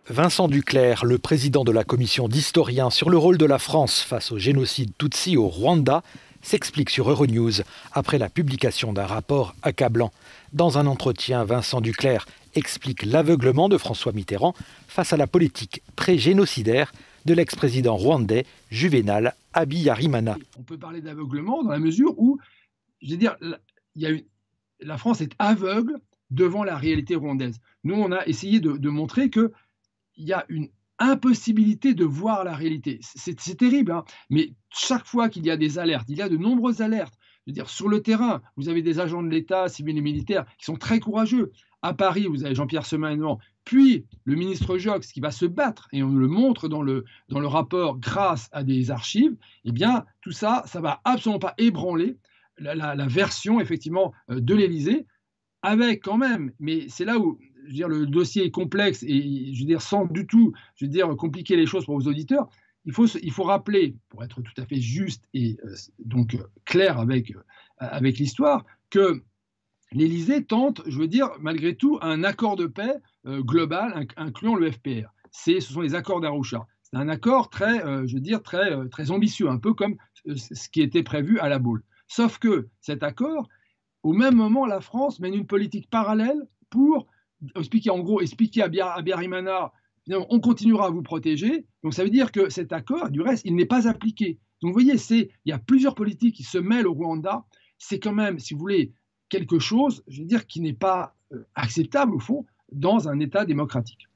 Vincent Duclerc, le président de la commission d'historiens sur le rôle de la France face au génocide Tutsi au Rwanda, s'explique sur Euronews après la publication d'un rapport accablant. Dans un entretien, Vincent Duclerc explique l'aveuglement de François Mitterrand face à la politique pré-génocidaire de l'ex-président rwandais Juvénal Habyarimana. On peut parler d'aveuglement dans la mesure où, je veux dire, la France est aveugle devant la réalité rwandaise. Nous, on a essayé de montrer qu'il y a une impossibilité de voir la réalité. C'est terrible, hein, mais chaque fois qu'il y a des alertes, il y a de nombreuses alertes. Je veux dire, sur le terrain, vous avez des agents de l'État, civils et militaires, qui sont très courageux. À Paris, vous avez Jean-Pierre Semanon, puis le ministre Joxe qui va se battre, et on le montre dans le rapport grâce à des archives. Eh bien, tout ça, ça ne va absolument pas ébranler la version, effectivement, de l'Élysée, avec quand même, mais c'est là où je veux dire, le dossier est complexe et je veux dire, sans du tout je veux dire, compliquer les choses pour vos auditeurs, il faut rappeler, pour être tout à fait juste et donc clair avec l'histoire, que l'Élysée tente, je veux dire, malgré tout, un accord de paix global incluant le FPR. Ce sont les accords d'Arusha. C'est un accord très, je veux dire, très ambitieux, un peu comme ce qui était prévu à La Baule. Sauf que cet accord, au même moment, la France mène une politique parallèle pour expliquer à Habyarimana, on continuera à vous protéger. Donc ça veut dire que cet accord, du reste, il n'est pas appliqué. Donc vous voyez, il y a plusieurs politiques qui se mêlent au Rwanda. C'est quand même, si vous voulez, quelque chose, je veux dire, qui n'est pas acceptable, au fond, dans un État démocratique.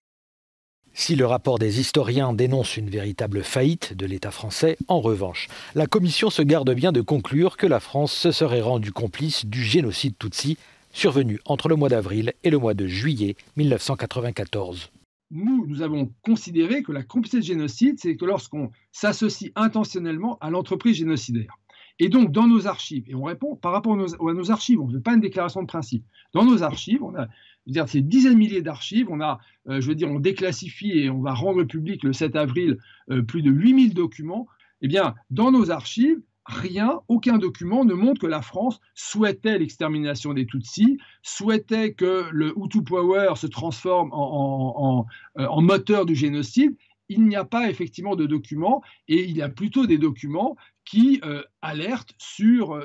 Si le rapport des historiens dénonce une véritable faillite de l'État français, en revanche, la commission se garde bien de conclure que la France se serait rendue complice du génocide Tutsi survenu entre le mois d'avril et le mois de juillet 1994. Nous avons considéré que la complicité de génocide, c'est que lorsqu'on s'associe intentionnellement à l'entreprise génocidaire. Et donc, dans nos archives, et on répond par rapport à nos archives, on ne fait pas une déclaration de principe. Dans nos archives, on a ces dizaines de milliers d'archives, on déclassifie et on va rendre public le 7 avril plus de 8000 documents. Eh bien, dans nos archives, aucun document ne montre que la France souhaitait l'extermination des Tutsis, souhaitait que le Hutu Power se transforme en moteur du génocide. Il n'y a pas effectivement de documents, et il y a plutôt des documents qui alertent sur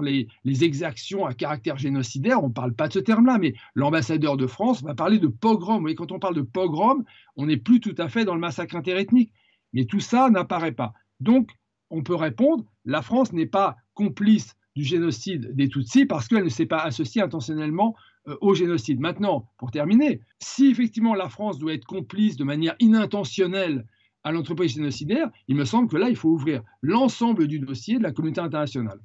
les exactions à caractère génocidaire. On ne parle pas de ce terme-là, mais l'ambassadeur de France va parler de pogrom. Et quand on parle de pogrom, on n'est plus tout à fait dans le massacre interethnique. Mais tout ça n'apparaît pas. Donc, on peut répondre, la France n'est pas complice du génocide des Tutsis parce qu'elle ne s'est pas associée intentionnellement au génocide. Maintenant, pour terminer, si effectivement la France doit être complice de manière inintentionnelle à l'entreprise génocidaire, il me semble que là, il faut ouvrir l'ensemble du dossier de la communauté internationale.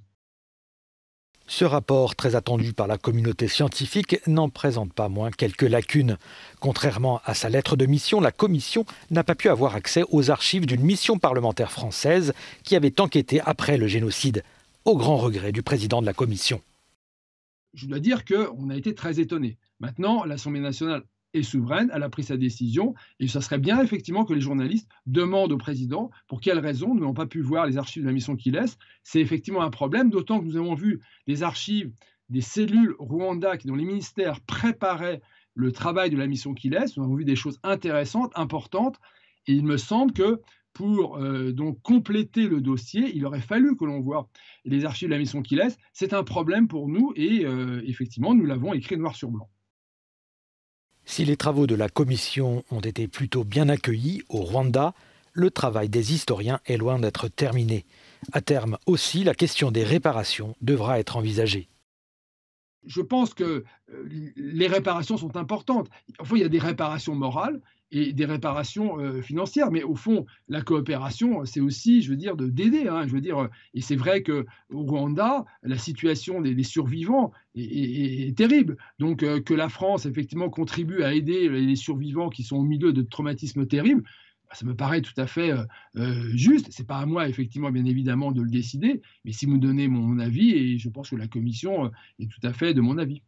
Ce rapport, très attendu par la communauté scientifique, n'en présente pas moins quelques lacunes. Contrairement à sa lettre de mission, la Commission n'a pas pu avoir accès aux archives d'une mission parlementaire française qui avait enquêté après le génocide, au grand regret du président de la Commission. Je dois dire qu'on a été très étonnés. Maintenant, l'Assemblée nationale est souveraine, elle a pris sa décision, et ça serait bien effectivement que les journalistes demandent au président pour quelles raisons nous n'avons pas pu voir les archives de la mission qu'il laisse. C'est effectivement un problème, d'autant que nous avons vu les archives des cellules Rwanda dont les ministères préparaient le travail de la mission qu'il laisse. Nous avons vu des choses intéressantes, importantes, et il me semble que pour donc compléter le dossier, il aurait fallu que l'on voie les archives de la mission qu'il laisse. C'est un problème pour nous et effectivement, nous l'avons écrit noir sur blanc. Si les travaux de la commission ont été plutôt bien accueillis au Rwanda, le travail des historiens est loin d'être terminé. À terme aussi, la question des réparations devra être envisagée. Je pense que les réparations sont importantes. Enfin, il y a des réparations morales et des réparations financières, mais au fond, la coopération, c'est aussi, je veux dire, d'aider. Je veux dire, et c'est vrai qu'au Rwanda, la situation des survivants est terrible. Donc, que la France, effectivement, contribue à aider les survivants qui sont au milieu de traumatismes terribles, ça me paraît tout à fait juste. Ce n'est pas à moi, effectivement, bien évidemment, de le décider, mais si vous me donnez mon avis, et je pense que la Commission est tout à fait de mon avis.